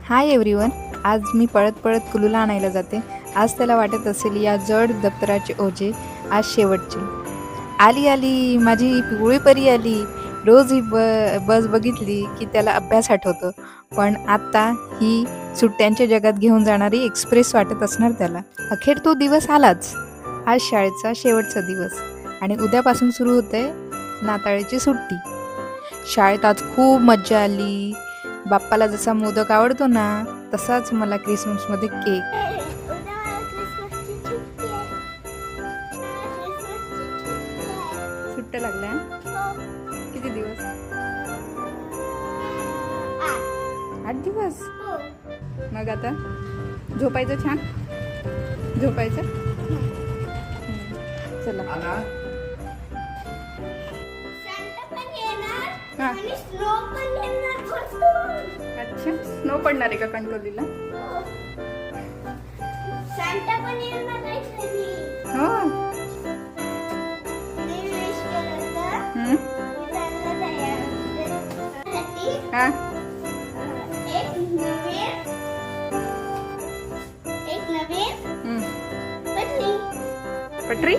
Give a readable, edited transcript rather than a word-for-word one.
Hi everyone. आज मी पळत पळत कुलूला आणायला जाते. आज त्याला वाटत असेल या जड दप्तराचे ओझे आज शेवटचे. आली आली माझी पिवळी परी आली. रोज ही बस बघितली की त्याला अभ्यास आठवतो, पण आत्ता ही सुट्ट्यांच्या जगात घेऊन जाणारी एक्सप्रेस वाटत असणार त्याला. अखेर तो दिवस आलाच. आज शाळेचा शेवटचा दिवस आणि उद्यापासून सुरू होते नाताळाची सुट्टी. शाळेत आज खूप मज्जा आली. बाप्पाला जसा मोदक आवडतो ना, तसाच मला क्रिसमसमध्ये केक. सुट्ट्या लागल्या? किती दिवस? 8 दिवस. मग आता झोपायचं, छान झोपायचं. चला हां. अच्छा, स्नो पडणार आहे का कणकवलीला? हो. हां. पटरी.